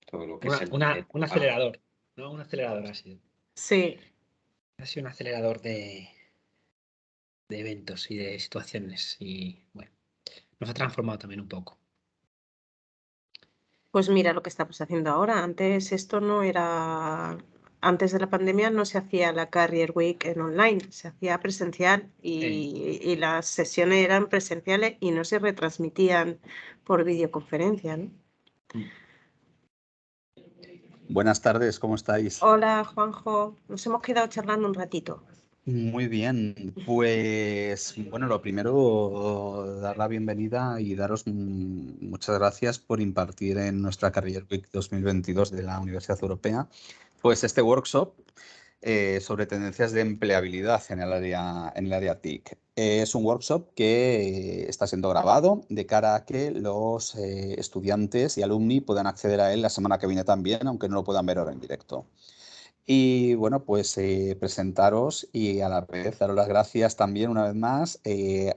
todo lo que es el Un acelerador, ¿no? Un acelerador ha sido. Sí. Ha sido un acelerador de eventos y de situaciones y, bueno, nos ha transformado también un poco. Pues mira lo que estamos haciendo ahora. Antes esto no era... Antes de la pandemia no se hacía la Career Week en online, se hacía presencial y las sesiones eran presenciales y no se retransmitían por videoconferencia, ¿no? Buenas tardes, ¿cómo estáis? Hola, Juanjo. Nos hemos quedado charlando un ratito. Muy bien, pues bueno, lo primero, dar la bienvenida y daros muchas gracias por impartir en nuestra Career Week 2022 de la Universidad Europea, pues este workshop sobre tendencias de empleabilidad en el área TIC. Es un workshop que está siendo grabado de cara a que los estudiantes y alumni puedan acceder a él la semana que viene también, aunque no lo puedan ver ahora en directo. Y bueno, pues presentaros y a la vez daros las gracias también una vez más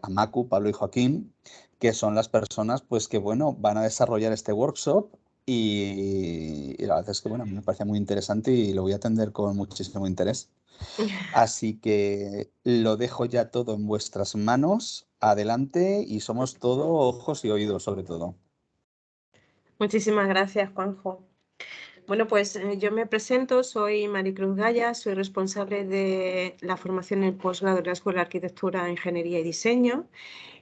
a Macu, Pablo y Joaquín, que son las personas pues que bueno, van a desarrollar este workshop y la verdad es que bueno, a mí me parece muy interesante y lo voy a atender con muchísimo interés. Así que lo dejo ya todo en vuestras manos, adelante y somos todo ojos y oídos sobre todo. Muchísimas gracias, Juanjo. Bueno, pues yo me presento, soy Maricruz Gaya, soy responsable de la formación en el posgrado de la Escuela de Arquitectura, Ingeniería y Diseño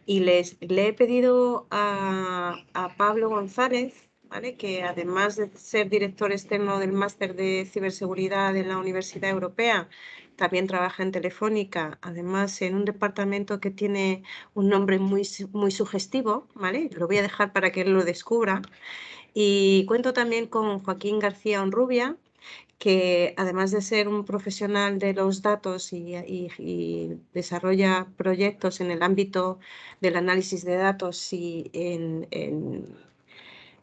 y le he pedido a Pablo González, ¿vale?, que además de ser director externo del Máster de Ciberseguridad en la Universidad Europea, también trabaja en Telefónica, además en un departamento que tiene un nombre muy sugestivo, ¿vale? Lo voy a dejar para que él lo descubra. Y cuento también con Joaquín García Honrubia, que además de ser un profesional de los datos y desarrolla proyectos en el ámbito del análisis de datos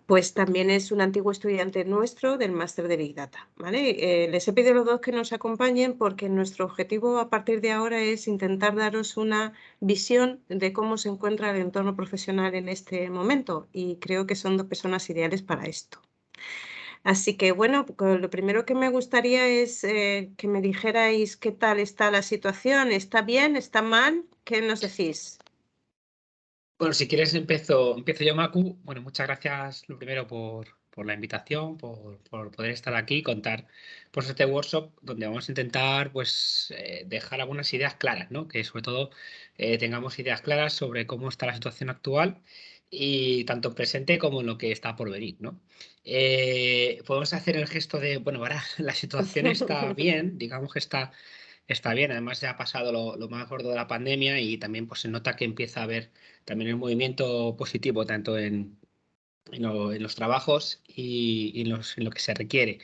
pues también es un antiguo estudiante nuestro del máster de Big Data, ¿vale? Les he pedido a los dos que nos acompañen porque nuestro objetivo a partir de ahora es intentar daros una visión de cómo se encuentra el entorno profesional en este momento y creo que son dos personas ideales para esto. Así que bueno, lo primero que me gustaría es que me dijerais qué tal está la situación. ¿Está bien? ¿Está mal? ¿Qué nos decís? Bueno, si quieres empiezo yo, Macu. Bueno, muchas gracias lo primero por la invitación, por poder estar aquí y contar pues este workshop donde vamos a intentar pues dejar algunas ideas claras, ¿no? Que sobre todo tengamos ideas claras sobre cómo está la situación actual y tanto presente como lo que está por venir, ¿no? Podemos hacer el gesto de, bueno, ahora la situación está bien, digamos que está bien, además ya ha pasado lo más gordo de la pandemia y también pues, se nota que empieza a haber también el movimiento positivo tanto en los trabajos y en lo que se requiere.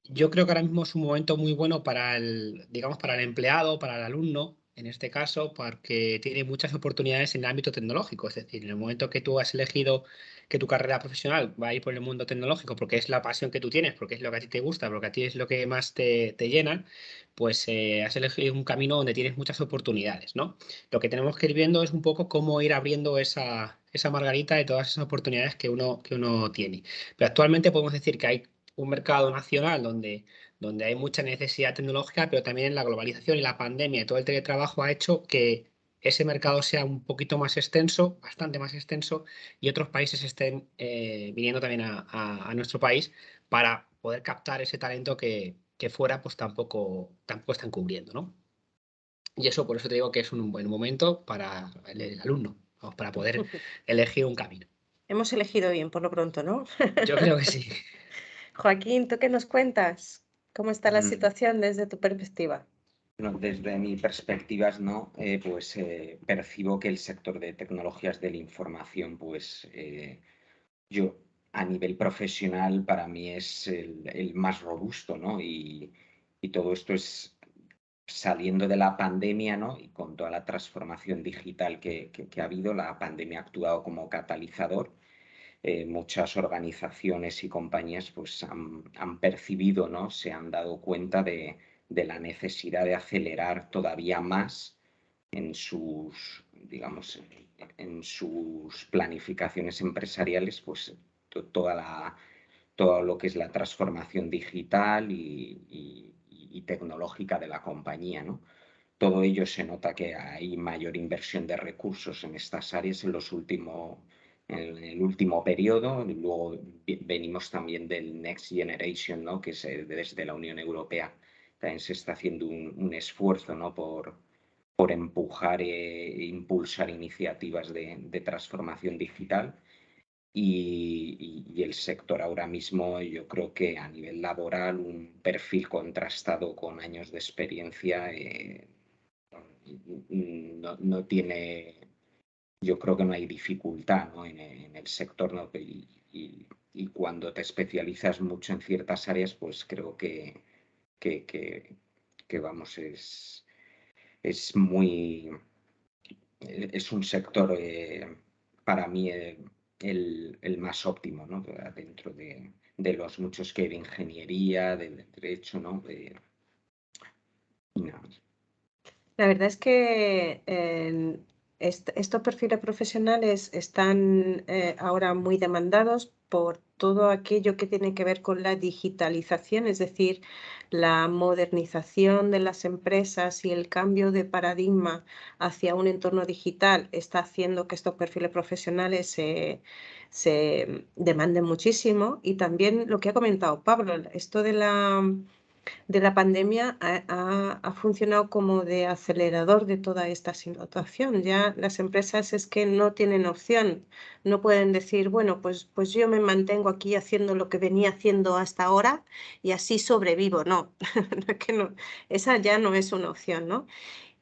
Yo creo que ahora mismo es un momento muy bueno para digamos, para el empleado, para el alumno, en este caso, porque tiene muchas oportunidades en el ámbito tecnológico. Es decir, en el momento que tú has elegido que tu carrera profesional va a ir por el mundo tecnológico, porque es la pasión que tú tienes, porque es lo que a ti te gusta, porque a ti es lo que más te llena, pues has elegido un camino donde tienes muchas oportunidades, ¿no? Lo que tenemos que ir viendo es un poco cómo ir abriendo esa margarita de todas esas oportunidades que uno tiene. Pero actualmente podemos decir que hay un mercado nacional donde hay mucha necesidad tecnológica, pero también la globalización y la pandemia y todo el teletrabajo ha hecho que ese mercado sea un poquito más extenso, bastante más extenso, y otros países estén viniendo también a nuestro país para poder captar ese talento que fuera pues tampoco están cubriendo, ¿no? Y eso, por eso te digo que es un buen momento para el alumno, vamos, para poder elegir un camino. Hemos elegido bien por lo pronto, ¿no? Yo creo que sí. Joaquín, ¿tú qué nos cuentas? ¿Cómo está la situación desde tu perspectiva? Bueno, desde mi perspectiva, ¿no? Percibo que el sector de tecnologías de la información, pues yo a nivel profesional para mí es el más robusto, ¿no? Y todo esto es saliendo de la pandemia, ¿no? Y con toda la transformación digital que ha habido, la pandemia ha actuado como catalizador. Muchas organizaciones y compañías pues, han percibido, ¿no? Se han dado cuenta de la necesidad de acelerar todavía más en sus, digamos, en sus planificaciones empresariales, pues todo lo que es la transformación digital y tecnológica de la compañía, ¿no? Todo ello se nota que hay mayor inversión de recursos en estas áreas en el último periodo. Luego venimos también del Next Generation, ¿no? Que es desde la Unión Europea también se está haciendo un esfuerzo, ¿no? por empujar e impulsar iniciativas de transformación digital. Y el sector ahora mismo, yo creo que a nivel laboral, un perfil contrastado con años de experiencia no tiene, yo creo que no hay dificultad, ¿no? en el sector, ¿no? Y cuando te especializas mucho en ciertas áreas, pues creo que vamos, es un sector para mí el más óptimo, ¿no? Dentro de los muchos que hay de ingeniería, de derecho, ¿no? Y nada más. La verdad es que estos perfiles profesionales están ahora muy demandados por todo aquello que tiene que ver con la digitalización, es decir, la modernización de las empresas y el cambio de paradigma hacia un entorno digital está haciendo que estos perfiles profesionales se demanden muchísimo. Y también lo que ha comentado Pablo, esto de la pandemia ha funcionado como de acelerador de toda esta situación. Ya las empresas es que no tienen opción, no pueden decir, bueno, pues yo me mantengo aquí haciendo lo que venía haciendo hasta ahora y así sobrevivo. No, esa ya no es una opción, ¿no?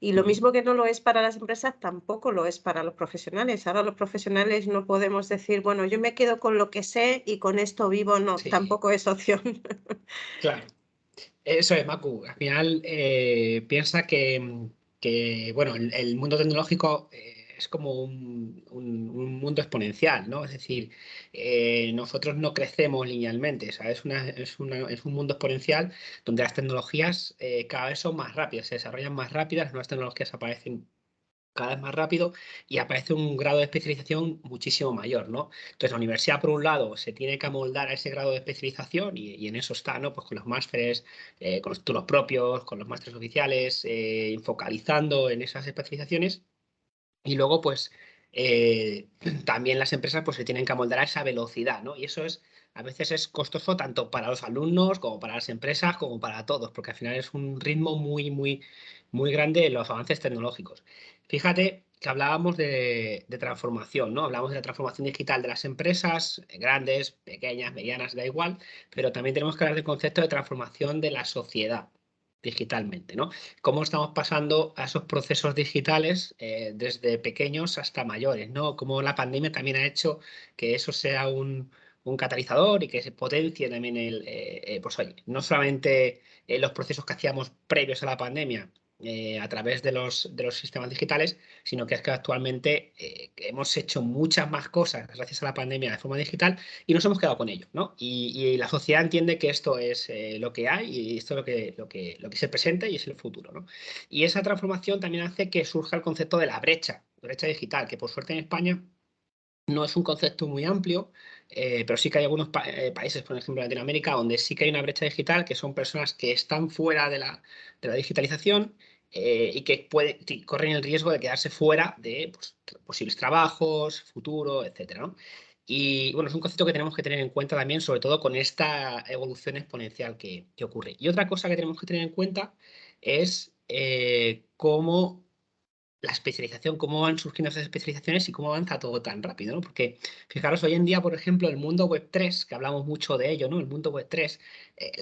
Y lo mismo que no lo es para las empresas, tampoco lo es para los profesionales. Ahora los profesionales no podemos decir, bueno, yo me quedo con lo que sé y con esto vivo. No, Sí. tampoco es opción. Claro. Eso es, Macu. Al final piensa que, bueno, el mundo tecnológico es como un mundo exponencial, ¿no? Es decir, nosotros no crecemos linealmente, ¿sabes? Es un mundo exponencial donde las tecnologías cada vez son más rápidas, se desarrollan más rápidas, las nuevas tecnologías aparecen cada vez más rápido y aparece un grado de especialización muchísimo mayor, ¿no? Entonces, la universidad, por un lado, se tiene que amoldar a ese grado de especialización y en eso está, ¿no? Pues con los másteres, con los títulos propios, con los másteres oficiales, focalizando en esas especializaciones. Y luego, pues, también las empresas pues, se tienen que amoldar a esa velocidad, ¿no? Y eso a veces es costoso tanto para los alumnos como para las empresas, como para todos, porque al final es un ritmo muy, muy, muy grande en los avances tecnológicos. Fíjate que hablábamos de transformación, ¿no? Hablamos de la transformación digital de las empresas, grandes, pequeñas, medianas, da igual, pero también tenemos que hablar del concepto de transformación de la sociedad digitalmente, ¿no? Cómo estamos pasando a esos procesos digitales desde pequeños hasta mayores, ¿no? Cómo la pandemia también ha hecho que eso sea un catalizador y que se potencie también pues oye, no solamente los procesos que hacíamos previos a la pandemia a través de los sistemas digitales, sino que es que actualmente hemos hecho muchas más cosas gracias a la pandemia de forma digital y nos hemos quedado con ello, ¿no? Y la sociedad entiende que esto es lo que hay y esto es lo que se presenta y es el futuro, ¿no? Y esa transformación también hace que surja el concepto de la brecha digital, que por suerte en España no es un concepto muy amplio, pero sí que hay algunos países, por ejemplo en Latinoamérica, donde sí que hay una brecha digital, que son personas que están fuera de la digitalización y que corren el riesgo de quedarse fuera de pues, posibles trabajos, futuro, etcétera, ¿no? Y bueno, es un concepto que tenemos que tener en cuenta también, sobre todo con esta evolución exponencial que ocurre. Y otra cosa que tenemos que tener en cuenta es cómo la especialización, cómo van surgiendo esas especializaciones y cómo avanza todo tan rápido, ¿no? Porque fijaros, hoy en día, por ejemplo, el mundo Web3, que hablamos mucho de ello, ¿no? El mundo Web3,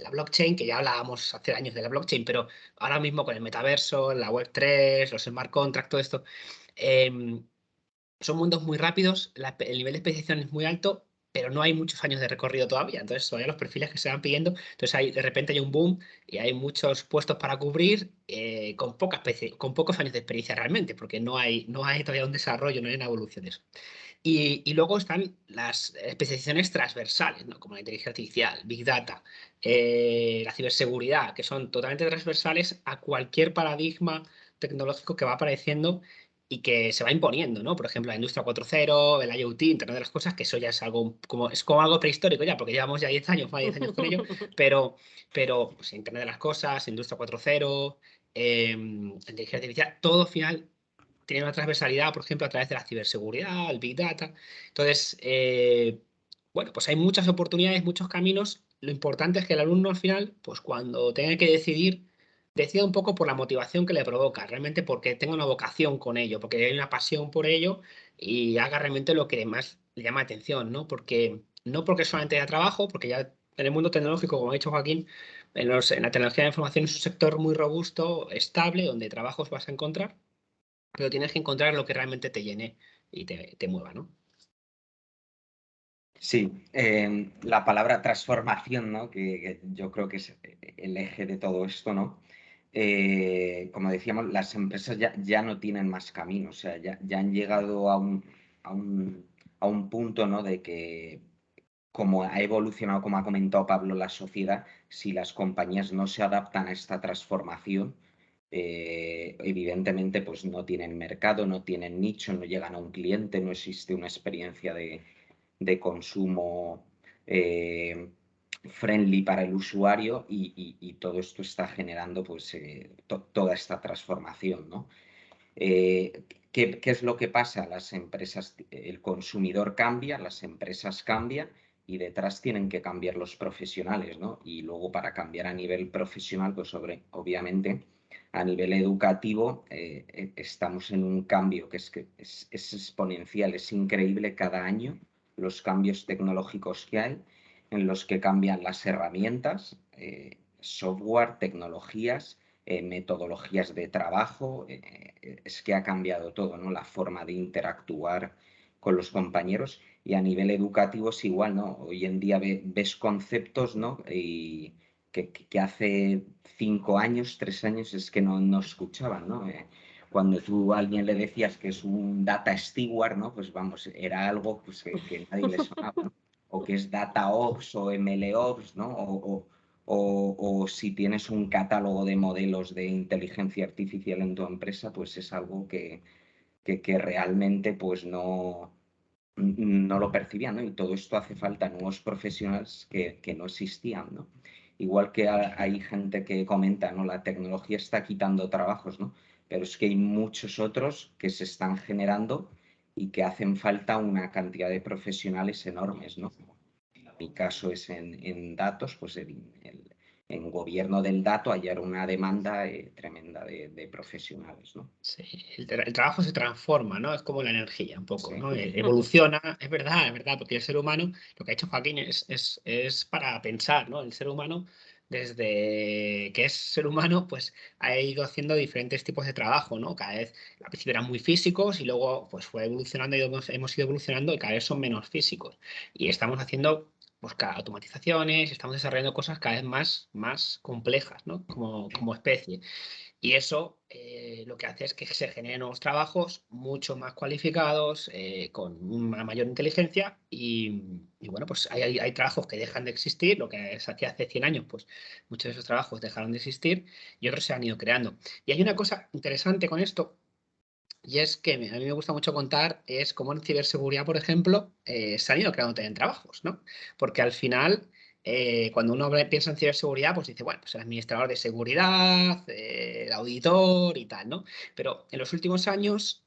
la blockchain, que ya hablábamos hace años de la blockchain, pero ahora mismo con el metaverso, la Web3, los smart contracts, todo esto, em, son mundos muy rápidos, el nivel de especialización es muy alto, pero no hay muchos años de recorrido todavía. Entonces, todavía los perfiles que se van pidiendo, entonces de repente hay un boom y hay muchos puestos para cubrir con pocos años de experiencia realmente, porque no hay todavía un desarrollo, no hay una evolución de eso. Y luego están las especializaciones transversales, ¿no? Como la inteligencia artificial, Big Data, la ciberseguridad, que son totalmente transversales a cualquier paradigma tecnológico que va apareciendo y que se va imponiendo, ¿no? Por ejemplo, la industria 4.0, el IoT, Internet de las cosas, que eso ya es algo como algo prehistórico ya, porque llevamos ya 10 años, más de 10 años con ello, pero pues, Internet de las cosas, industria 4.0, inteligencia artificial, todo al final tiene una transversalidad, por ejemplo, a través de la ciberseguridad, el Big Data. Entonces, bueno, pues hay muchas oportunidades, muchos caminos. Lo importante es que el alumno al final, pues cuando tenga que decidir, decida un poco por la motivación que le provoca, realmente porque tenga una vocación con ello, porque hay una pasión por ello y haga realmente lo que más le llama la atención, ¿no? No porque solamente haya trabajo, porque ya en el mundo tecnológico, como ha dicho Joaquín, en la tecnología de la información es un sector muy robusto, estable, donde trabajos vas a encontrar, pero tienes que encontrar lo que realmente te llene y te mueva, ¿no? Sí, la palabra transformación, ¿no? Que yo creo que es el eje de todo esto, ¿no? Como decíamos, las empresas ya no tienen más camino, o sea, ya han llegado a un punto, ¿no? De que como ha evolucionado, como ha comentado Pablo, la sociedad, si las compañías no se adaptan a esta transformación, evidentemente pues no tienen mercado, no tienen nicho, no llegan a un cliente, no existe una experiencia de consumo friendly para el usuario y todo esto está generando pues toda esta transformación, ¿no? ¿Qué es lo que pasa? Las empresas, el consumidor cambia, las empresas cambian y detrás tienen que cambiar los profesionales, ¿no? Y luego para cambiar a nivel profesional, pues obviamente a nivel educativo estamos en un cambio que es exponencial, es increíble cada año los cambios tecnológicos que hay, en los que cambian las herramientas, software, tecnologías, metodologías de trabajo, es que ha cambiado todo, ¿no? La forma de interactuar con los compañeros y a nivel educativo es igual, ¿no? Hoy en día ves conceptos, ¿no? Y que hace 5 años, 3 años es que no escuchaban, ¿no? Cuando tú a alguien le decías que es un data steward, ¿no? Pues vamos, era algo pues, que nadie le sonaba, ¿no? O que es data ops o MLOps, ¿no? O si tienes un catálogo de modelos de inteligencia artificial en tu empresa, pues es algo que realmente pues no lo percibían, ¿no? Y todo esto hace falta nuevos profesionales que no existían, ¿no? Igual que hay gente que comenta, ¿no? La tecnología está quitando trabajos, ¿no? Pero es que hay muchos otros que se están generando y que hacen falta una cantidad de profesionales enormes, ¿no? En mi caso es en datos, pues en gobierno del dato hallar una demanda tremenda de profesionales, ¿no? Sí, el trabajo se transforma, ¿no? Es como la energía, un poco, Sí. ¿no? Evoluciona, es verdad, porque el ser humano, lo que ha hecho Joaquín es para pensar, ¿no? El ser humano, desde que es ser humano, pues ha ido haciendo diferentes tipos de trabajo, ¿no? Cada vez, al principio eran muy físicos y luego pues fue evolucionando y hemos ido evolucionando y cada vez son menos físicos. Y estamos haciendo pues automatizaciones, estamos desarrollando cosas cada vez más complejas, ¿no? Como especie. Y eso lo que hace es que se generen nuevos trabajos mucho más cualificados, con una mayor inteligencia y bueno, pues hay trabajos que dejan de existir, lo que se hacía hace 100 años, pues muchos de esos trabajos dejaron de existir y otros se han ido creando. Y hay una cosa interesante con esto, y es que a mí me gusta mucho contar, es cómo en ciberseguridad, por ejemplo, se han ido creando también trabajos, ¿no? Porque al final, cuando uno piensa en ciberseguridad, pues dice, bueno, pues el administrador de seguridad, el auditor y tal, ¿no? Pero en los últimos años,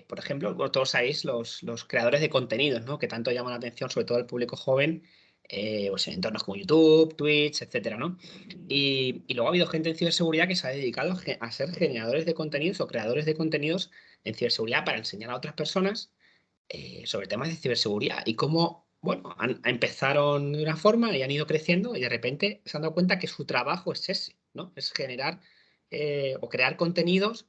por ejemplo, todos sabéis los creadores de contenidos, ¿no? Que tanto llaman la atención, sobre todo al público joven, pues en entornos como YouTube, Twitch, etcétera, ¿no? Y luego ha habido gente en ciberseguridad que se ha dedicado a ser generadores de contenidos o creadores de contenidos en ciberseguridad para enseñar a otras personas sobre temas de ciberseguridad y cómo, bueno, empezaron de una forma y han ido creciendo y de repente se han dado cuenta que su trabajo es ese, ¿no? Es generar o crear contenidos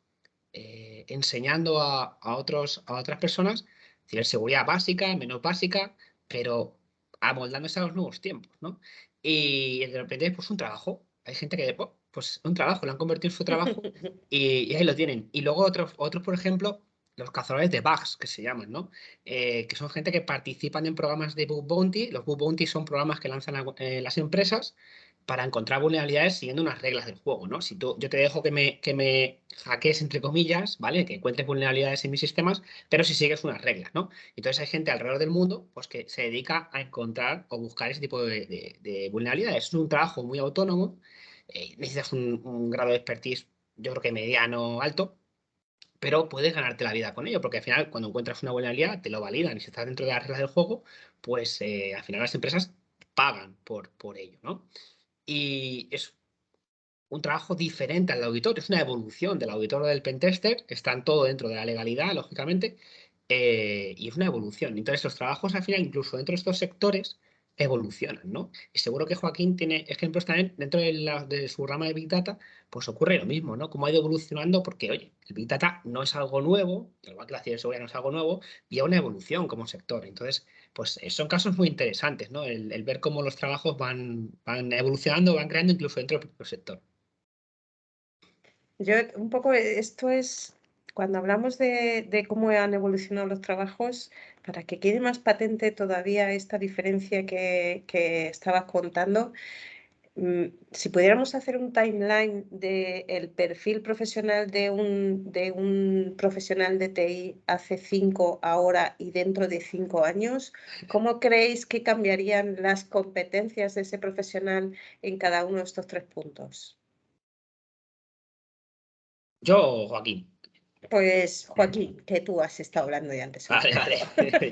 enseñando a otras personas ciberseguridad básica, menos básica, pero amoldándose a los nuevos tiempos, ¿no? Y de repente, pues un trabajo. Hay gente que, oh, pues un trabajo, lo han convertido en su trabajo y ahí lo tienen. Y luego otros, por ejemplo, los cazadores de bugs, que se llaman, ¿no? Que son gente que participan en programas de Bug Bounty. Los Bug Bounty son programas que lanzan las empresas para encontrar vulnerabilidades siguiendo unas reglas del juego, ¿no? Si yo te dejo que me hackees, entre comillas, ¿vale? Que encuentres vulnerabilidades en mis sistemas, pero si sigues unas reglas, ¿no? Entonces hay gente alrededor del mundo pues, que se dedica a encontrar o buscar ese tipo de vulnerabilidades. Es un trabajo muy autónomo, necesitas un grado de expertise, yo creo que mediano alto, pero puedes ganarte la vida con ello, porque al final cuando encuentras una vulnerabilidad te lo validan y si estás dentro de las reglas del juego, pues al final las empresas pagan por ello, ¿no? Y es un trabajo diferente al auditor, es una evolución del auditor o del pentester, están todo dentro de la legalidad, lógicamente, y es una evolución. Entonces los trabajos al final, incluso dentro de estos sectores, evolucionan, ¿no? Y seguro que Joaquín tiene ejemplos también dentro de su rama de Big Data, pues ocurre lo mismo, ¿no? Cómo ha ido evolucionando, porque, oye, el Big Data no es algo nuevo, igual que la ciberseguridad no es algo nuevo, y hay una evolución como sector. Entonces, pues son casos muy interesantes, ¿no? El ver cómo los trabajos van evolucionando, van creando incluso dentro del propio sector. Yo un poco, esto es, cuando hablamos de cómo han evolucionado los trabajos, para que quede más patente todavía esta diferencia que estabas contando, si pudiéramos hacer un timeline del perfil profesional de un profesional de TI hace 5, ahora y dentro de 5 años, ¿cómo creéis que cambiarían las competencias de ese profesional en cada uno de estos 3 puntos? Yo, Joaquín. Pues, Joaquín, que tú has estado hablando ya antes. Vale.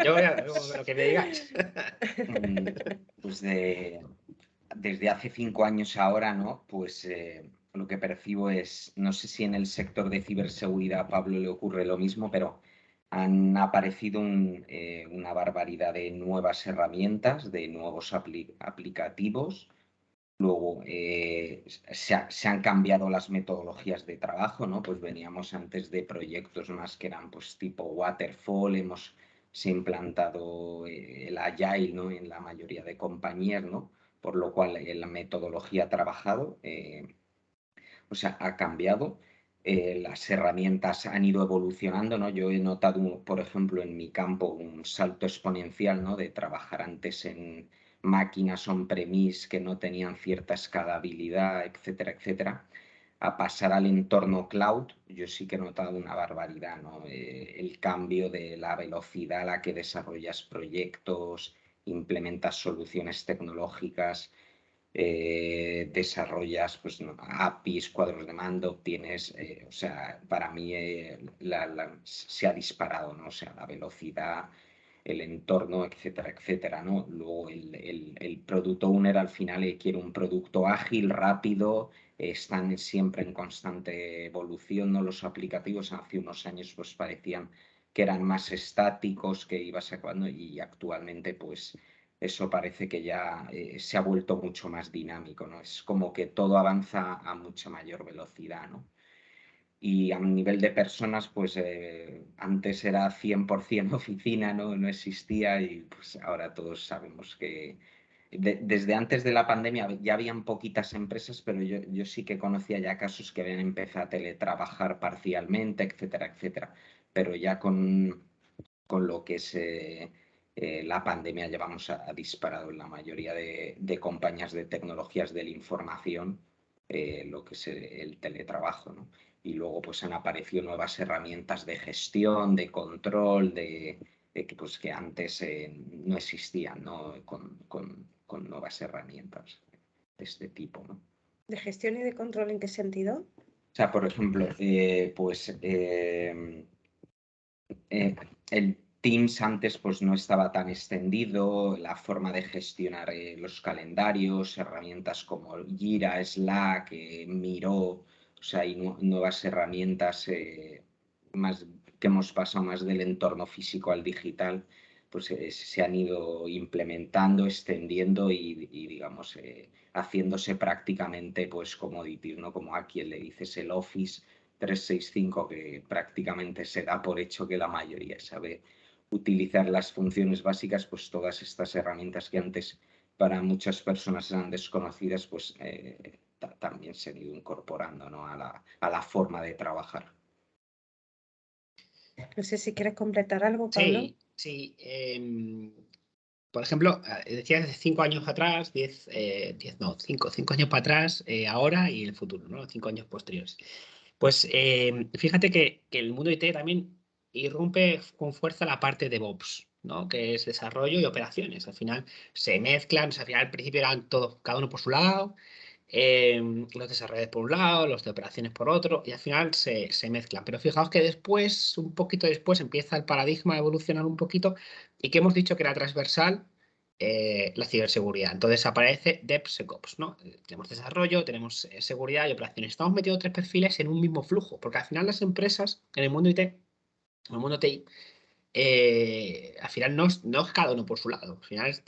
Yo lo que me digáis. Pues desde hace 5 años ahora, ¿no? Pues lo que percibo es, no sé si en el sector de ciberseguridad a Pablo le ocurre lo mismo, pero han aparecido una barbaridad de nuevas herramientas, de nuevos aplicativos. Luego se han cambiado las metodologías de trabajo, ¿no? Pues veníamos antes de proyectos más que eran pues tipo waterfall, se ha implantado el agile, ¿no? En la mayoría de compañías, ¿no? Por lo cual la metodología ha trabajado, o sea, ha cambiado. Las herramientas han ido evolucionando, ¿no? Yo he notado, por ejemplo, en mi campo un salto exponencial, ¿no? De trabajar antes en máquinas on-premise que no tenían cierta escalabilidad, etcétera, etcétera, a pasar al entorno cloud. Yo sí que he notado una barbaridad, ¿no? El cambio de la velocidad a la que desarrollas proyectos, implementas soluciones tecnológicas, desarrollas pues, ¿no? APIs, cuadros de mando, obtienes, o sea, para mí se ha disparado, ¿no? O sea, la velocidad, el entorno, etcétera, etcétera, ¿no? Luego el product owner al final quiere un producto ágil, rápido, están siempre en constante evolución, ¿no? Los aplicativos hace unos años pues parecían que eran más estáticos, que ibas sacando y actualmente pues eso parece que ya se ha vuelto mucho más dinámico, ¿no? Es como que todo avanza a mucha mayor velocidad, ¿no? Y a nivel de personas, pues antes era 100% oficina, ¿no? No existía y pues ahora todos sabemos que desde antes de la pandemia ya habían poquitas empresas, pero yo sí que conocía ya casos que habían empezado a teletrabajar parcialmente, etcétera, etcétera. Pero ya con lo que es la pandemia llevamos a disparado en la mayoría de compañías de tecnologías de la información lo que es el teletrabajo, ¿no? Y luego pues han aparecido nuevas herramientas de gestión, de control, pues, que antes no existían, ¿no? Con nuevas herramientas de este tipo, ¿no? ¿De gestión y de control en qué sentido? O sea, por ejemplo, el Teams antes pues no estaba tan extendido, la forma de gestionar los calendarios, herramientas como Jira, Slack, Miro, o sea, hay nuevas herramientas más que hemos pasado más del entorno físico al digital, pues se han ido implementando, extendiendo y digamos, haciéndose prácticamente pues commodity, ¿no? Como a quien le dices el Office 365, que prácticamente se da por hecho que la mayoría sabe utilizar las funciones básicas, pues todas estas herramientas que antes para muchas personas eran desconocidas, pues también se han ido incorporando, ¿no? a la forma de trabajar. No sé si quieres completar algo, Pablo. Sí. por ejemplo, decías de 5 años atrás, 5 años para atrás, ahora y el futuro, ¿no? 5 años posteriores. Pues fíjate que el mundo IT también irrumpe con fuerza la parte de DevOps, ¿no? Que es desarrollo y operaciones. Al final se mezclan, o sea, al final al principio eran todos, cada uno por su lado, los desarrolladores por un lado, los de operaciones por otro, y al final se mezclan. Pero fijaos que después, un poquito después, empieza el paradigma a evolucionar un poquito y que hemos dicho que era transversal la ciberseguridad. Entonces aparece DevSecOps, ¿no? Tenemos desarrollo, tenemos seguridad y operaciones. Estamos metiendo 3 perfiles en un mismo flujo, porque al final las empresas en el mundo IT, en el mundo TI, al final no es cada uno por su lado. Al final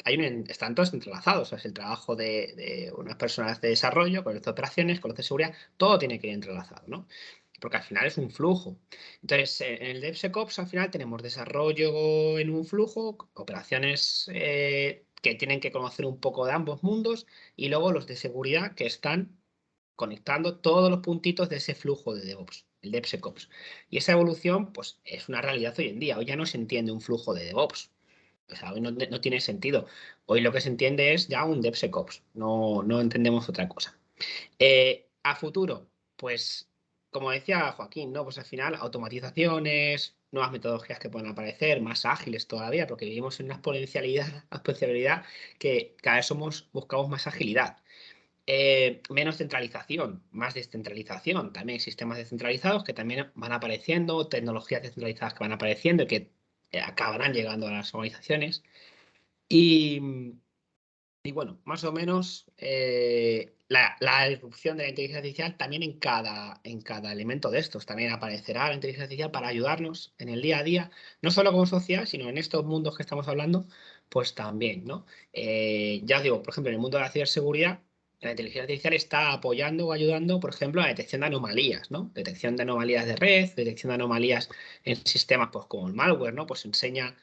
están todos entrelazados. O sea, es el trabajo de unas personas de desarrollo, con las de operaciones, con los de seguridad, todo tiene que ir entrelazado, ¿no? Porque al final es un flujo. Entonces, en el DevSecOps al final tenemos desarrollo en un flujo, operaciones que tienen que conocer un poco de ambos mundos y luego los de seguridad que están conectando todos los puntitos de ese flujo de DevOps, el DevSecOps. Y esa evolución, pues, es una realidad hoy en día. Hoy ya no se entiende un flujo de DevOps. O sea, hoy no tiene sentido. Hoy lo que se entiende es ya un DevSecOps. No entendemos otra cosa. A futuro, pues, como decía Joaquín, ¿no? Pues al final, automatizaciones, nuevas metodologías que pueden aparecer, más ágiles todavía, porque vivimos en una exponencialidad que cada vez buscamos más agilidad. Menos centralización, más descentralización. También hay sistemas descentralizados que también van apareciendo, tecnologías descentralizadas que van apareciendo y que acabarán llegando a las organizaciones. Y bueno, más o menos la irrupción de la inteligencia artificial también en cada elemento de estos. También aparecerá la inteligencia artificial para ayudarnos en el día a día, no solo como sociedad, sino en estos mundos que estamos hablando, pues también, ¿no? Ya os digo, por ejemplo, en el mundo de la ciberseguridad, la inteligencia artificial está apoyando o ayudando, por ejemplo, a la detección de anomalías, ¿no? Detección de anomalías de red, detección de anomalías en sistemas, pues como el malware, ¿no? Pues se enseña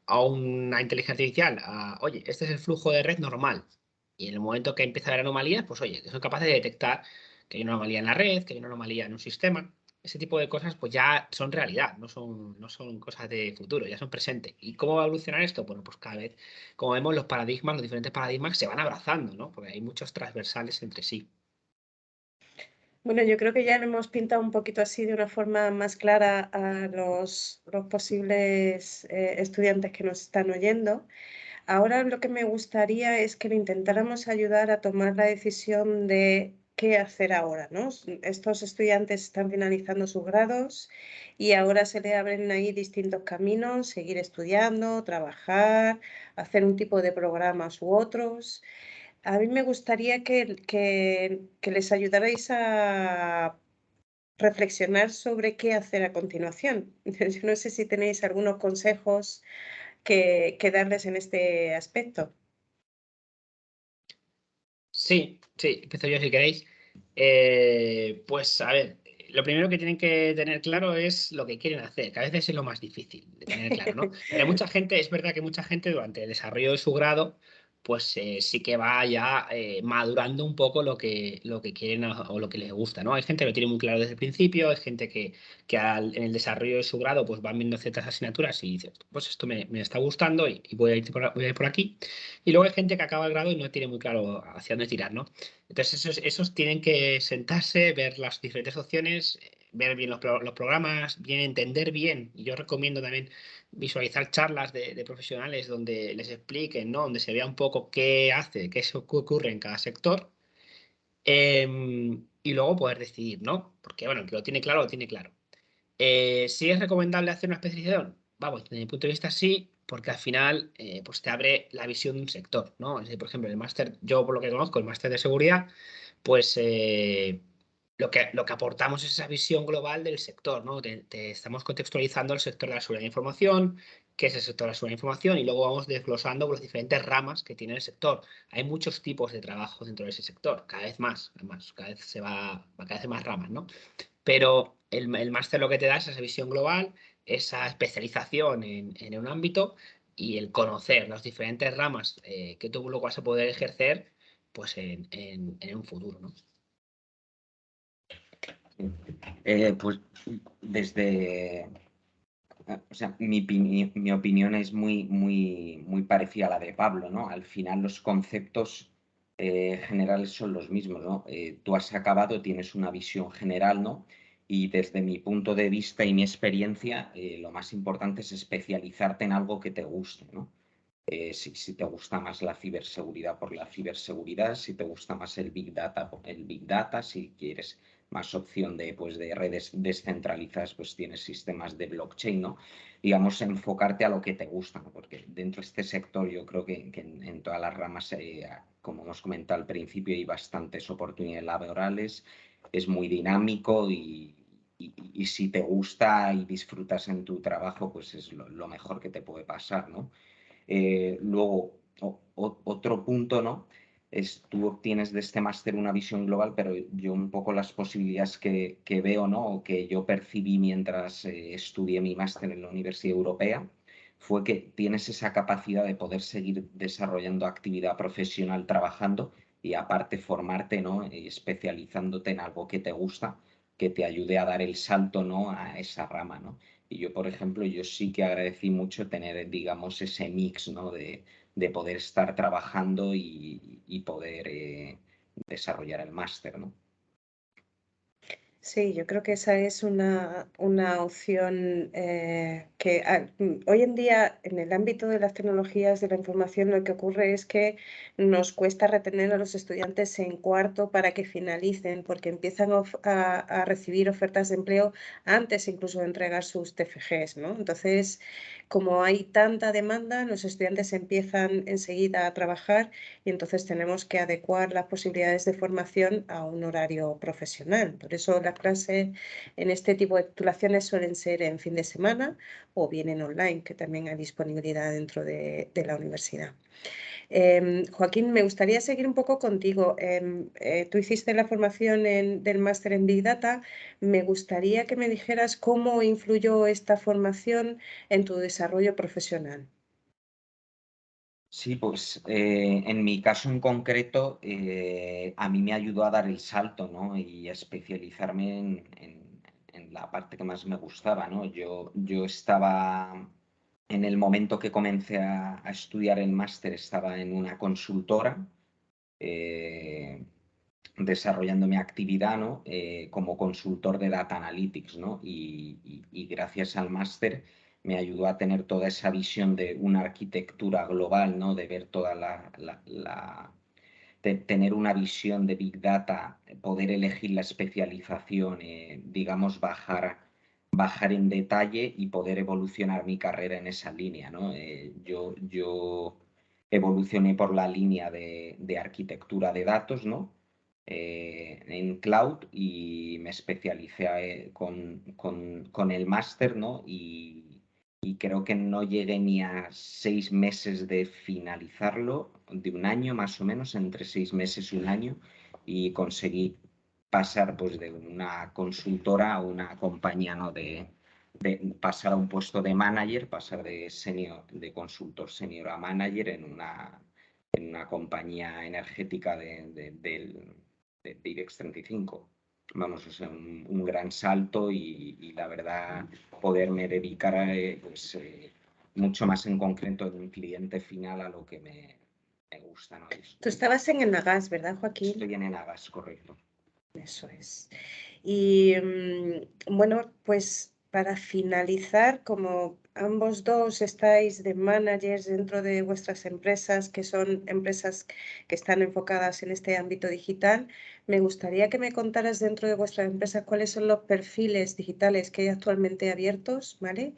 a una inteligencia artificial, oye, este es el flujo de red normal. Y en el momento que empieza a haber anomalías, pues oye, que son capaces de detectar que hay una anomalía en la red, que hay una anomalía en un sistema. Ese tipo de cosas pues ya son realidad, no son cosas de futuro, ya son presentes. ¿Y cómo va a evolucionar esto? Bueno, pues cada vez, como vemos, los diferentes paradigmas se van abrazando, ¿no? Porque hay muchos transversales entre sí. Bueno, yo creo que ya lo hemos pintado un poquito así de una forma más clara a los posibles estudiantes que nos están oyendo. Ahora lo que me gustaría es que le intentáramos ayudar a tomar la decisión de qué hacer ahora, ¿no? Estos estudiantes están finalizando sus grados y ahora se le abren ahí distintos caminos, seguir estudiando, trabajar, hacer un tipo de programas u otros. A mí me gustaría que les ayudarais a reflexionar sobre qué hacer a continuación. Yo no sé si tenéis algunos consejos que darles en este aspecto. Sí, empiezo yo si queréis. Pues a ver, lo primero que tienen que tener claro es lo que quieren hacer, que a veces es lo más difícil de tener claro, ¿no? Pero mucha gente, es verdad que mucha gente durante el desarrollo de su grado, pues sí que va ya madurando un poco lo que quieren o lo que les gusta, ¿no? Hay gente que lo tiene muy claro desde el principio, hay gente que en el desarrollo de su grado pues van viendo ciertas asignaturas y dice, pues esto me está gustando y voy a ir por aquí. Y luego hay gente que acaba el grado y no tiene muy claro hacia dónde tirar, ¿no? Entonces esos tienen que sentarse, ver las diferentes opciones, ver bien los programas, bien entender bien. Y yo recomiendo también visualizar charlas de profesionales donde les expliquen, ¿no? Donde se vea un poco qué hace, qué ocurre en cada sector. Y luego poder decidir, ¿no? Porque, bueno, el que lo tiene claro, lo tiene claro. ¿Si es recomendable hacer una especialización? Vamos, desde mi punto de vista sí, porque al final pues te abre la visión de un sector, ¿no? Es decir, por ejemplo, el máster, yo por lo que conozco, el máster de seguridad, pues lo que aportamos es esa visión global del sector, ¿no? Te estamos contextualizando el sector de la seguridad de la información, qué es el sector de la seguridad de la información, y luego vamos desglosando las diferentes ramas que tiene el sector. Hay muchos tipos de trabajo dentro de ese sector, cada vez más, además, cada vez cada vez más ramas, ¿no? Pero el máster lo que te da es esa visión global, esa especialización en un ámbito y el conocer las diferentes ramas que tú luego vas a poder ejercer pues en un futuro, ¿no? Pues desde o sea, mi opinión es muy parecida a la de Pablo, ¿no? Al final los conceptos generales son los mismos, ¿no? Tú has acabado, tienes una visión general, ¿no? Y desde mi punto de vista y mi experiencia, lo más importante es especializarte en algo que te guste, ¿no? Si te gusta más la ciberseguridad, por la ciberseguridad; si te gusta más el Big Data, por el Big Data; si quieres más opción de redes descentralizadas, pues tienes sistemas de blockchain, ¿no? Digamos, enfocarte a lo que te gusta, ¿no? Porque dentro de este sector yo creo que en todas las ramas, como hemos comentado al principio, hay bastantes oportunidades laborales, es muy dinámico y si te gusta y disfrutas en tu trabajo, pues es lo mejor que te puede pasar, ¿no? Luego, otro punto, ¿no? Tú obtienes de este máster una visión global, pero yo un poco las posibilidades que veo, ¿no? O que yo percibí mientras estudié mi máster en la Universidad Europea, fue que tienes esa capacidad de poder seguir desarrollando actividad profesional trabajando y aparte formarte, ¿no? Especializándote en algo que te gusta, que te ayude a dar el salto, ¿no? A esa rama, ¿no? Y yo, por ejemplo, yo sí que agradecí mucho tener, digamos, ese mix, ¿no? De poder estar trabajando y poder desarrollar el máster, ¿no? Sí, yo creo que esa es una opción que hoy en día en el ámbito de las tecnologías de la información lo que ocurre es que nos cuesta retener a los estudiantes en cuarto para que finalicen, porque empiezan a recibir ofertas de empleo antes incluso de entregar sus TFGs, ¿no? Entonces, como hay tanta demanda, los estudiantes empiezan enseguida a trabajar y entonces tenemos que adecuar las posibilidades de formación a un horario profesional. Por eso las clases en este tipo de titulaciones suelen ser en fin de semana o bien en online, que también hay disponibilidad dentro de la universidad. Joaquín, me gustaría seguir un poco contigo. Tú hiciste la formación del máster en Big Data. Me gustaría que me dijeras cómo influyó esta formación en tu desarrollo profesional. Sí, pues en mi caso en concreto, a mí me ayudó a dar el salto, ¿no? Y a especializarme en la parte que más me gustaba, ¿no? Yo estaba, en el momento que comencé a estudiar el máster, estaba en una consultora eh, desarrollando mi actividad, ¿no? Como consultor de Data Analytics, ¿no? Y gracias al máster me ayudó a tener toda esa visión de una arquitectura global, ¿no? De ver toda tener una visión de Big Data, poder elegir la especialización, digamos, bajar en detalle y poder evolucionar mi carrera en esa línea, ¿no? Yo evolucioné por la línea de arquitectura de datos, ¿no? En cloud, y me especialicé con el máster, ¿no? Y creo que no llegué ni a 6 meses de finalizarlo, de un año más o menos, entre 6 meses y un año, y conseguí pasar pues de una consultora a una compañía, ¿no? De pasar a un puesto de manager, pasar de consultor senior a manager en una compañía energética de IBEX 35. Vamos, es un gran salto y la verdad poderme dedicar pues, mucho más en concreto en un cliente final a lo que me gusta, ¿no? Tú estabas en Enagas, ¿verdad, Joaquín? Estoy en Enagas, correcto. Eso es. Y bueno, pues para finalizar, como ambos dos estáis de managers dentro de vuestras empresas, que son empresas que están enfocadas en este ámbito digital, me gustaría que me contaras dentro de vuestras empresas cuáles son los perfiles digitales que hay actualmente abiertos, ¿vale?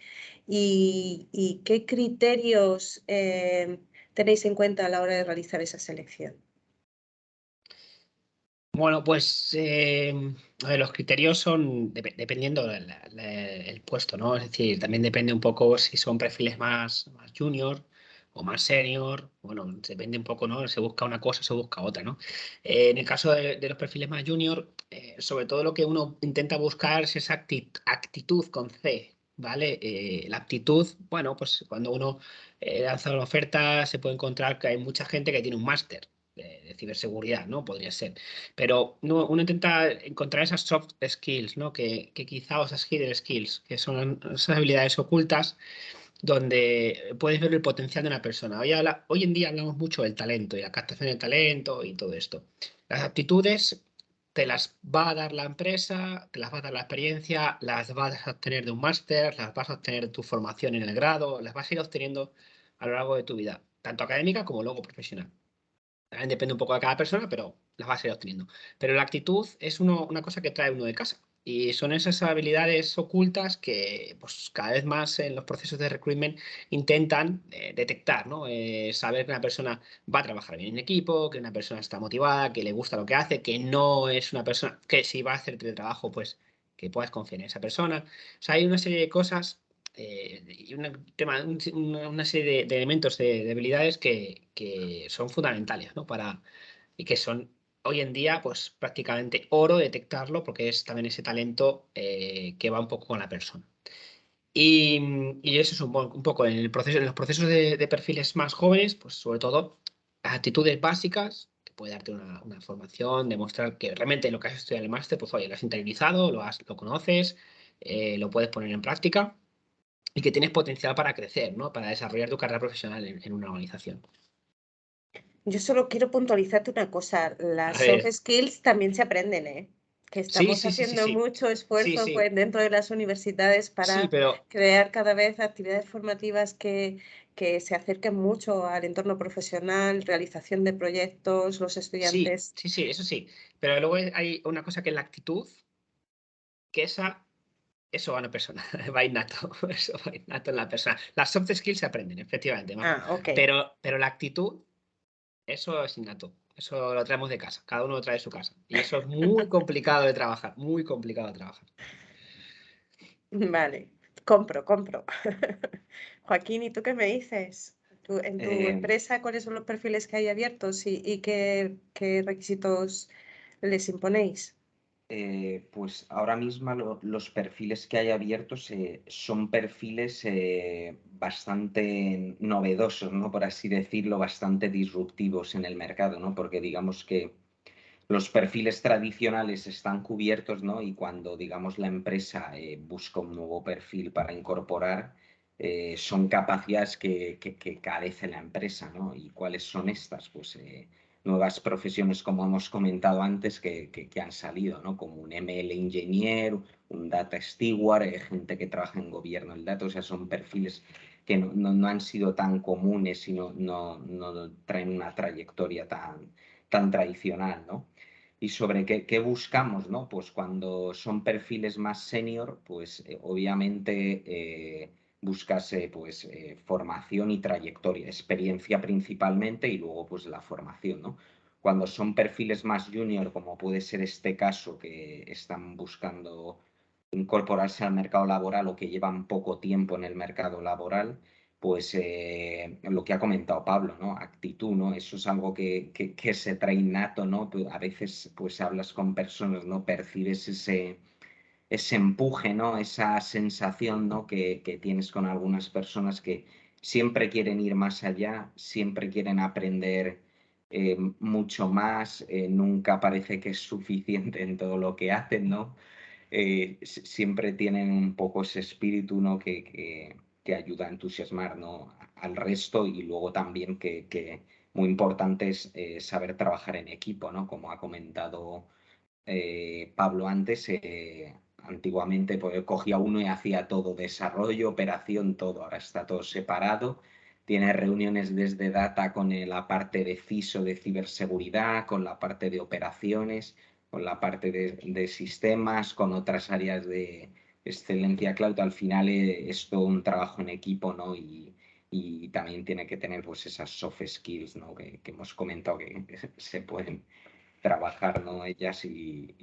Y qué criterios tenéis en cuenta a la hora de realizar esa selección. Bueno, pues a ver, los criterios son dependiendo el puesto, ¿no? Es decir, también depende un poco si son perfiles más junior o más senior. Bueno, depende un poco, ¿no? Se busca una cosa, se busca otra, ¿no? En el caso de los perfiles más junior, sobre todo lo que uno intenta buscar es esa actitud con C, ¿vale? La aptitud, bueno, pues cuando uno lanza una oferta se puede encontrar que hay mucha gente que tiene un máster. de ciberseguridad, ¿no? Podría ser. Pero no, uno intenta encontrar esas soft skills, ¿no? Que quizá, o esas hidden skills, que son esas habilidades ocultas donde puedes ver el potencial de una persona. Hoy en día hablamos mucho del talento y la captación del talento y todo esto. Las aptitudes te las va a dar la empresa, te las va a dar la experiencia, las vas a obtener de un máster, las vas a obtener de tu formación en el grado, las vas a ir obteniendo a lo largo de tu vida, tanto académica como luego profesional. También depende un poco de cada persona, pero las vas a ir obteniendo. Pero la actitud es una cosa que trae uno de casa. Y son esas habilidades ocultas que pues, cada vez más en los procesos de recruitment intentan detectar, ¿no? Saber que una persona va a trabajar bien en equipo, que una persona está motivada, que le gusta lo que hace, que no es una persona que si va a hacer teletrabajo, pues que puedas confiar en esa persona. O sea, hay una serie de cosas y una serie de elementos, de habilidades que son fundamentales, ¿no? Y que son hoy en día, pues prácticamente oro detectarlo porque es también ese talento que va un poco con la persona. Y eso es un poco en los procesos de perfiles más jóvenes, pues sobre todo las actitudes básicas, que puede darte una formación, demostrar que realmente lo que has estudiado en el máster, pues oye, lo has interiorizado, lo conoces, lo puedes poner en práctica y que tienes potencial para crecer, ¿no? Para desarrollar tu carrera profesional en una organización. Yo solo quiero puntualizarte una cosa, las A soft ver, skills también se aprenden, ¿eh? Que sí, estamos sí, sí, sí, haciendo sí. mucho Sí, esfuerzo sí, pues, dentro de las universidades sí, para pero crear cada vez actividades formativas que se acerquen mucho al entorno profesional, realización de proyectos, los sí, estudiantes. sí, sí, eso sí. Pero luego hay una cosa que es la actitud, que eso va a una persona, va innato, eso va innato en la persona. Las soft skills se aprenden, efectivamente, Majo. Ah, ok. Pero la actitud, eso es innato. Eso lo traemos de casa, cada uno lo trae de su casa. Y eso es muy complicado de trabajar, muy complicado de trabajar. Vale, compro. Joaquín, ¿y tú qué me dices? En tu Eh, empresa, ¿cuáles son los perfiles que hay abiertos y qué requisitos les imponéis? Pues ahora mismo los perfiles que hay abiertos son perfiles bastante novedosos, ¿no? Por así decirlo, bastante disruptivos en el mercado, ¿no? Porque digamos que los perfiles tradicionales están cubiertos, ¿no? Y cuando, digamos, la empresa busca un nuevo perfil para incorporar, son capacidades que carece la empresa, ¿no? ¿Y cuáles son estas? Pues nuevas profesiones, como hemos comentado antes, que han salido, ¿no? Como un ML Engineer, un Data Steward, gente que trabaja en gobierno del dato, o sea, son perfiles que no han sido tan comunes y no traen una trayectoria tan tradicional, ¿no? Y sobre qué buscamos, ¿no? Pues cuando son perfiles más senior, pues obviamente buscas pues, formación y trayectoria, experiencia principalmente y luego pues la formación, ¿no? Cuando son perfiles más junior, como puede ser este caso, que están buscando incorporarse al mercado laboral o que llevan poco tiempo en el mercado laboral, pues lo que ha comentado Pablo, ¿no? Actitud, ¿no? Eso es algo que se trae innato, ¿no? Pues a veces pues hablas con personas, ¿no? Percibes ese empuje, ¿no? Esa sensación, ¿no? que tienes con algunas personas que siempre quieren ir más allá, siempre quieren aprender mucho más, nunca parece que es suficiente en todo lo que hacen, ¿no? Siempre tienen un poco ese espíritu, ¿no? que ayuda a entusiasmar, ¿no? al resto y luego también que muy importante es saber trabajar en equipo, ¿no? Como ha comentado Pablo antes, antiguamente pues, cogía uno y hacía todo, desarrollo, operación, todo, ahora está todo separado. Tiene reuniones desde data con la parte de CISO de ciberseguridad, con la parte de operaciones, con la parte de sistemas, con otras áreas de excelencia cloud. Al final es todo un trabajo en equipo, ¿no? Y también tiene que tener pues esas soft skills, ¿no? que hemos comentado que se pueden trabajar, ¿no? Ellas y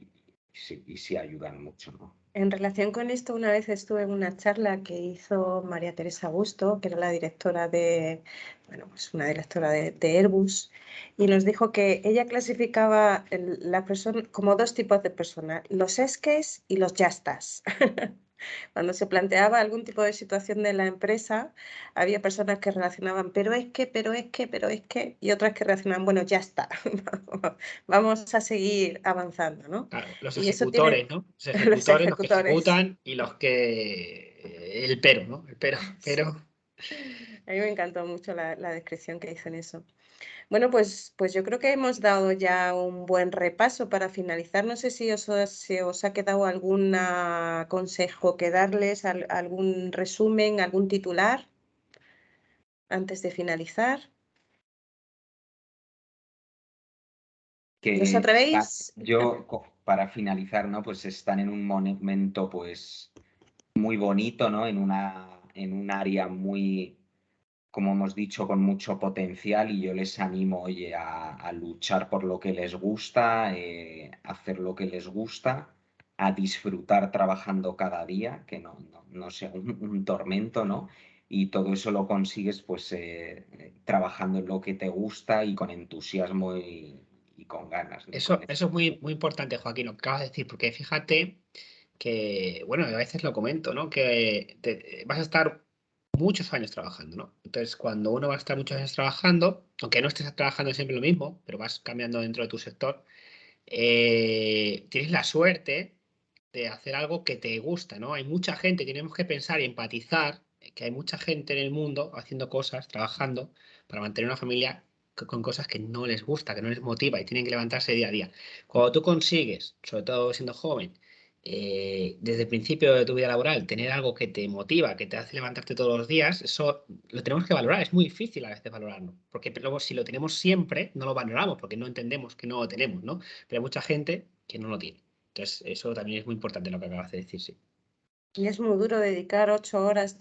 sí ayudan mucho, ¿no? En relación con esto, una vez estuve en una charla que hizo María Teresa Busto, que era la directora pues una directora de Airbus, y nos dijo que ella clasificaba la persona como dos tipos de personas, los esques y los yastas. Cuando se planteaba algún tipo de situación de la empresa, había personas que relacionaban, pero es que, y otras que reaccionaban, bueno, ya está, vamos a seguir avanzando, ¿no? Claro, los Y eso tiene ejecutores, ¿no? Los los ejecutores, los que ejecutores. ejecutan y los que... el pero, ¿no? El pero. A mí me encantó mucho la descripción que hizo en eso. Bueno, pues yo creo que hemos dado ya un buen repaso para finalizar. No sé si os ha quedado algún consejo que darles, algún resumen, algún titular antes de finalizar. ¿Os atrevéis? Para finalizar, ¿no? Pues están en un momento pues muy bonito, ¿no? En un área muy, como hemos dicho, con mucho potencial, y yo les animo, oye, a luchar por lo que les gusta, hacer lo que les gusta, a disfrutar trabajando cada día, que no sea un tormento, ¿no? Y todo eso lo consigues pues trabajando en lo que te gusta y con entusiasmo y con ganas, ¿no? Eso es muy, muy importante, Joaquín, lo que acabas de decir, porque fíjate que, bueno, a veces lo comento, ¿no? Que vas a estar muchos años trabajando, ¿no? Entonces, cuando uno va a estar muchos años trabajando, aunque no estés trabajando siempre lo mismo, pero vas cambiando dentro de tu sector, tienes la suerte de hacer algo que te gusta, ¿no? Hay mucha gente, tenemos que pensar y empatizar que hay mucha gente en el mundo haciendo cosas, trabajando para mantener una familia con cosas que no les gusta, que no les motiva y tienen que levantarse día a día. Cuando tú consigues, sobre todo siendo joven, desde el principio de tu vida laboral, tener algo que te motiva, que te hace levantarte todos los días, eso lo tenemos que valorar. Es muy difícil a veces valorarlo, porque luego si lo tenemos siempre, no lo valoramos, porque no entendemos que no lo tenemos, ¿no? Pero hay mucha gente que no lo tiene. Entonces, eso también es muy importante lo que acabas de decir, sí. Y es muy duro dedicar 8 horas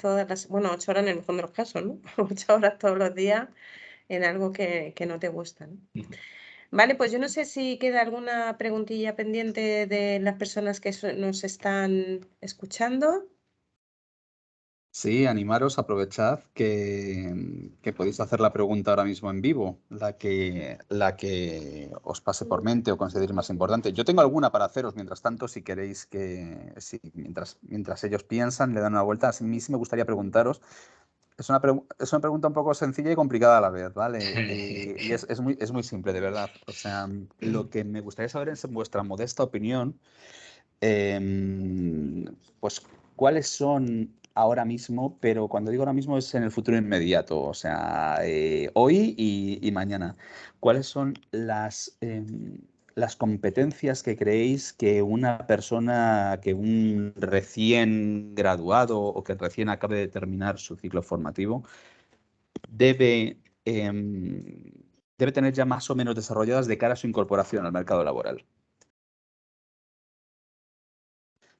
bueno, 8 horas en el mejor de los casos, ¿no? 8 horas todos los días en algo que no te gusta, ¿no? Vale, pues yo no sé si queda alguna preguntilla pendiente de las personas que nos están escuchando. Sí, animaros, aprovechad que podéis hacer la pregunta ahora mismo en vivo, la que os pase por mente o consideréis más importante. Yo tengo alguna para haceros, mientras tanto, si queréis mientras ellos piensan, le dan una vuelta. A mí sí me gustaría preguntaros. Es una pregunta un poco sencilla y complicada a la vez, ¿vale? Y es muy simple, de verdad. O sea, lo que me gustaría saber es, en vuestra modesta opinión, pues, ¿cuáles son ahora mismo? Pero cuando digo ahora mismo es en el futuro inmediato, o sea, hoy y mañana. ¿Cuáles son las competencias que creéis que una persona, que un recién graduado o que recién acabe de terminar su ciclo formativo debe tener ya más o menos desarrolladas de cara a su incorporación al mercado laboral?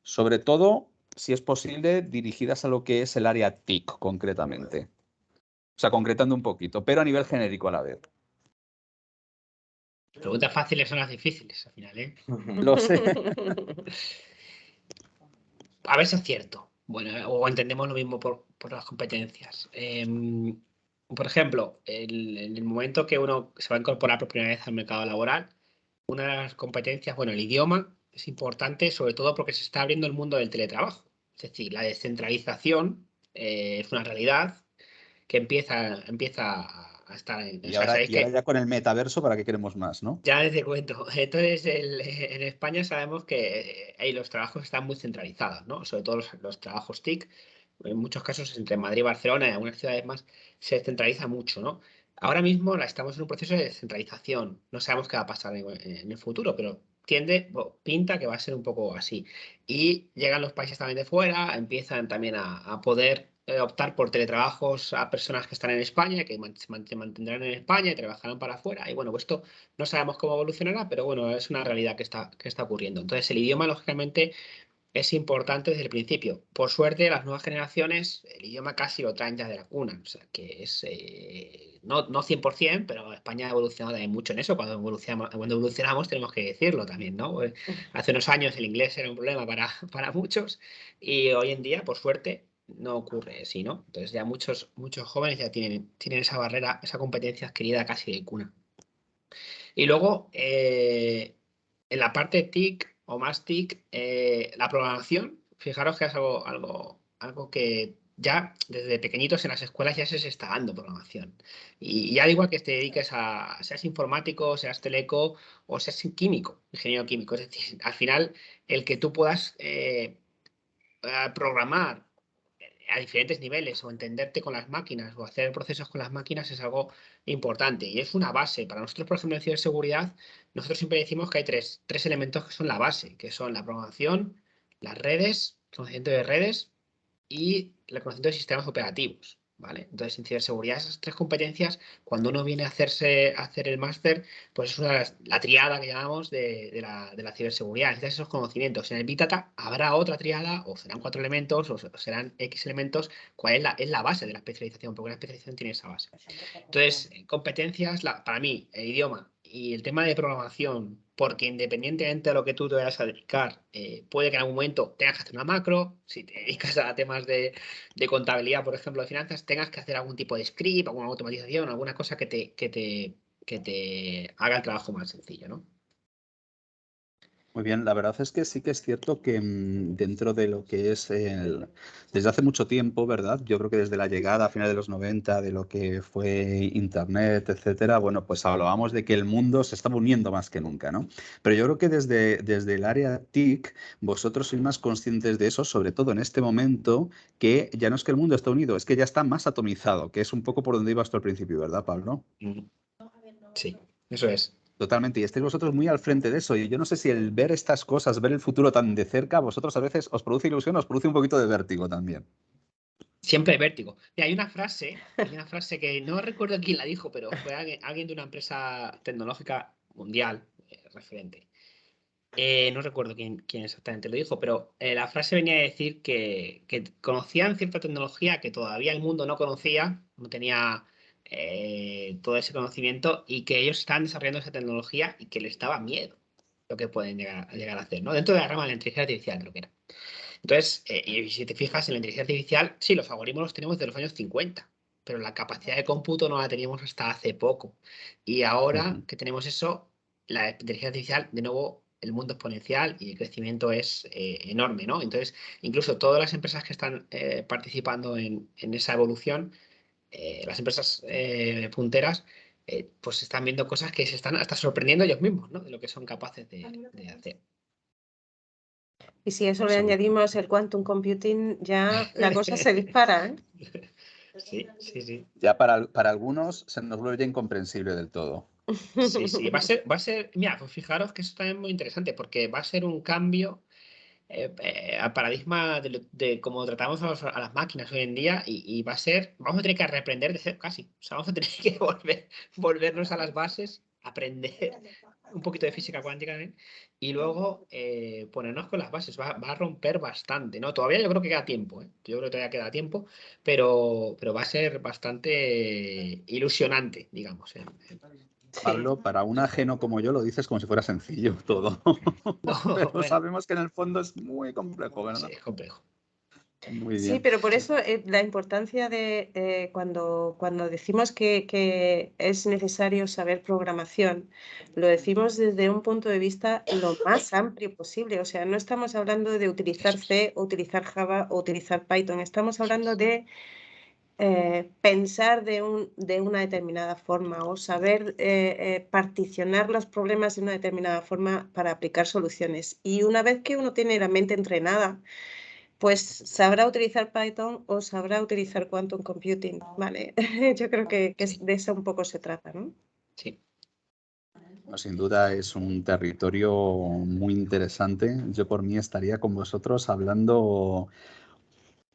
Sobre todo, si es posible, dirigidas a lo que es el área TIC concretamente. O sea, concretando un poquito, pero a nivel genérico a la vez. Preguntas fáciles son las difíciles, al final, ¿eh? Lo sé. A ver si es cierto. Bueno, o entendemos lo mismo por las competencias. Por ejemplo, en el momento que uno se va a incorporar por primera vez al mercado laboral, una de las competencias, bueno, el idioma es importante, sobre todo porque se está abriendo el mundo del teletrabajo. Es decir, la descentralización es una realidad que empieza a estar en... O Y sea, ahora sabéis que ya con el metaverso, ¿para qué queremos más, no? ya les cuento. Entonces, en España sabemos que los trabajos están muy centralizados, ¿no? Sobre todo los trabajos TIC. En muchos casos, entre Madrid y Barcelona y algunas ciudades más, se centraliza mucho, ¿no? Ahora mismo estamos en un proceso de descentralización. No sabemos qué va a pasar en el futuro, pero pinta que va a ser un poco así. Y llegan los países también de fuera, empiezan también a poder optar por teletrabajos a personas que están en España, que se mantendrán en España y trabajarán para afuera. Y bueno, pues esto no sabemos cómo evolucionará, pero bueno, es una realidad que está ocurriendo. Entonces, el idioma, lógicamente, es importante desde el principio. Por suerte, las nuevas generaciones, el idioma casi lo traen ya de la cuna. O sea, que es, no 100%, pero España ha evolucionado también mucho en eso. Cuando evolucionamos tenemos que decirlo también, ¿no? Hace unos años el inglés era un problema para muchos y hoy en día, por suerte, no ocurre así, ¿no? Entonces ya muchos jóvenes ya tienen esa barrera, esa competencia adquirida casi de cuna. Y luego, en la parte TIC o más TIC, la programación fijaros que es algo que ya desde pequeñitos en las escuelas ya se está dando programación. Y ya da igual que te dediques seas informático, seas teleco o seas químico, ingeniero químico. Es decir, al final, el que tú puedas programar a diferentes niveles o entenderte con las máquinas o hacer procesos con las máquinas es algo importante y es una base. Para nosotros, por ejemplo, en ciberseguridad, nosotros siempre decimos que hay tres elementos que son la base, que son la programación, las redes, el conocimiento de redes y el conocimiento de sistemas operativos. ¿Vale? Entonces, en ciberseguridad, esas tres competencias, cuando uno viene a hacer el máster, pues es la triada que llamamos de la ciberseguridad. Necesitas esos conocimientos. En el Big Data habrá otra triada, o serán 4 elementos, o serán X elementos. ¿Cuál es la base de la especialización? Porque la especialización tiene esa base. Entonces, competencias, para mí, el idioma y el tema de programación, porque independientemente de lo que tú te vayas a dedicar, puede que en algún momento tengas que hacer una macro, si te dedicas a temas de contabilidad, por ejemplo, de finanzas, tengas que hacer algún tipo de script, alguna automatización, alguna cosa que te haga el trabajo más sencillo, ¿no? Muy bien, la verdad es que sí que es cierto que dentro de lo que es desde hace mucho tiempo, ¿verdad? Yo creo que desde la llegada a finales de los 90 de lo que fue Internet, etcétera, bueno, pues hablábamos de que el mundo se estaba uniendo más que nunca, ¿no? Pero yo creo que desde el área TIC, vosotros sois más conscientes de eso, sobre todo en este momento, que ya no es que el mundo está unido, es que ya está más atomizado, que es un poco por donde ibas tú al principio, ¿verdad, Pablo? Sí, eso es. Totalmente, y estáis vosotros muy al frente de eso. Y yo no sé si el ver estas cosas, ver el futuro tan de cerca, a vosotros a veces os produce ilusión, os produce un poquito de vértigo también. Siempre hay vértigo. Mira, hay una frase que no recuerdo quién la dijo, pero fue alguien de una empresa tecnológica mundial, referente. No recuerdo quién exactamente lo dijo, pero la frase venía a decir que conocían cierta tecnología que todavía el mundo no conocía, no tenía todo ese conocimiento y que ellos estaban desarrollando esa tecnología y que les daba miedo lo que pueden llegar a hacer, ¿no? Dentro de la rama de la inteligencia artificial, creo que era. Entonces, y si te fijas en la inteligencia artificial, sí, los algoritmos los tenemos desde los años 50, pero la capacidad de cómputo no la teníamos hasta hace poco. Y ahora que tenemos eso, la inteligencia artificial, de nuevo, el mundo exponencial y el crecimiento es enorme, ¿no? Entonces, incluso todas las empresas que están participando en esa evolución, las empresas punteras, pues están viendo cosas que se están hasta sorprendiendo ellos mismos, ¿no? De lo que son capaces de hacer. Y si a eso le añadimos el quantum computing, ya la cosa se dispara, ¿eh? Sí, sí, sí. Ya para algunos se nos vuelve ya incomprensible del todo. Sí, sí. Va a ser, mira, pues fijaros que eso también es muy interesante porque va a ser un cambio al paradigma de cómo tratamos a las máquinas hoy en día y va a ser, vamos a tener que reaprender de cero casi. O sea, vamos a tener que volvernos a las bases, aprender un poquito de física cuántica también, y luego ponernos con las bases. Va a romper bastante, ¿no? Todavía yo creo que queda tiempo, ¿eh? Yo creo que todavía queda tiempo, pero va a ser bastante ilusionante, digamos. Pablo, para un ajeno como yo lo dices como si fuera sencillo todo. No, Pero bueno, sabemos que en el fondo es muy complejo, ¿verdad? sí, es complejo. Muy bien. Sí, pero por eso la importancia de cuando decimos que es necesario saber programación, lo decimos desde un punto de vista lo más amplio posible. O sea, no estamos hablando de utilizar C, o utilizar Java o utilizar Python. Estamos hablando de pensar de una determinada forma o saber particionar los problemas de una determinada forma para aplicar soluciones. Y una vez que uno tiene la mente entrenada, pues sabrá utilizar Python o sabrá utilizar Quantum Computing, ¿vale? Yo creo que de eso un poco se trata, ¿no? Sí. No, sin duda es un territorio muy interesante. Yo por mí estaría con vosotros hablando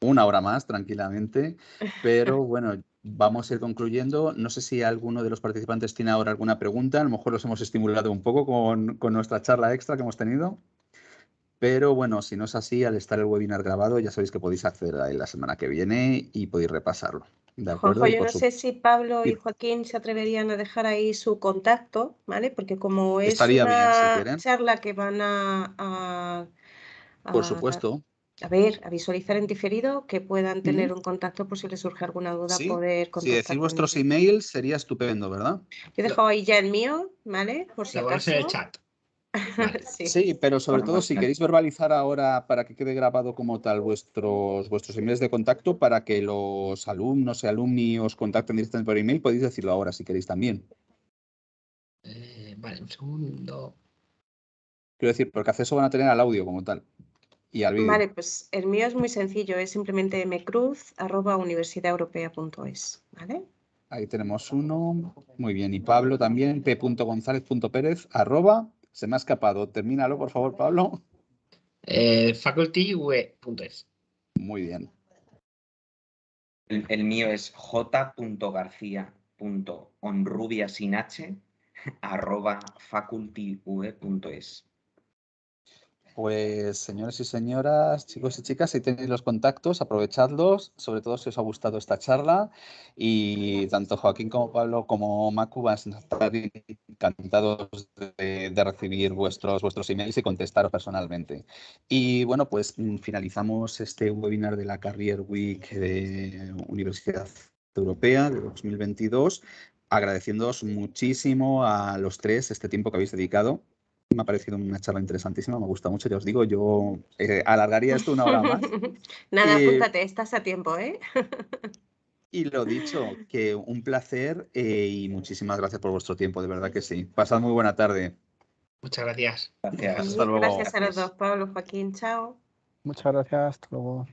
una hora más tranquilamente, pero bueno, vamos a ir concluyendo. No sé si alguno de los participantes tiene ahora alguna pregunta. A lo mejor los hemos estimulado un poco con nuestra charla extra que hemos tenido. Pero bueno, si no es así, al estar el webinar grabado, ya sabéis que podéis acceder a él la semana que viene y podéis repasarlo. ¿De acuerdo? Juanjo, yo no sé si Pablo y Joaquín se atreverían a dejar ahí su contacto, ¿vale? Porque como es estaría bien, si una quieren. charla que van a Por supuesto. a visualizar en diferido, que puedan tener un contacto por si les surge alguna duda, Sí, poder si contactar decís con vuestros ellos. emails sería estupendo, ¿verdad? Yo he dejado ahí ya el mío, ¿vale? Por si Lo ponemos en el acaso. chat. Vale. Sí, pero sobre todo si Formación. queréis verbalizar ahora para que quede grabado como tal vuestros emails de contacto para que los alumnos y alumni os contacten directamente por email, podéis decirlo ahora si queréis también. Vale, un segundo. Quiero decir, porque acceso van a tener al audio como tal y al vídeo. Vale, pues el mío es muy sencillo, es simplemente mcruz@universidadeuropea.es, ¿vale? Ahí tenemos uno. Muy bien. Y Pablo también, p.gonzalez.perez, @ se me ha escapado. Termínalo, por favor, Pablo. facultyue.es. Muy bien. El mío es j.garcia.onrubia@facultyue.es. Pues señores y señoras, chicos y chicas, ahí tenéis los contactos, aprovechadlos, sobre todo si os ha gustado esta charla y tanto Joaquín como Pablo como Macu van a estar encantados de recibir vuestros emails y contestaros personalmente. Y bueno, pues finalizamos este webinar de la Career Week de Universidad Europea de 2022, agradeciéndoos muchísimo a los tres este tiempo que habéis dedicado. Me ha parecido una charla interesantísima, me gusta mucho, ya os digo, yo alargaría esto 1 hora más. Nada, Y, apúntate, estás a tiempo, ¿eh? y lo dicho, que un placer y muchísimas gracias por vuestro tiempo, de verdad que sí. Pasad muy buena tarde. Muchas gracias. Gracias. Hasta luego. Gracias a los Gracias. dos, Pablo, Joaquín, chao. Muchas gracias. Hasta luego.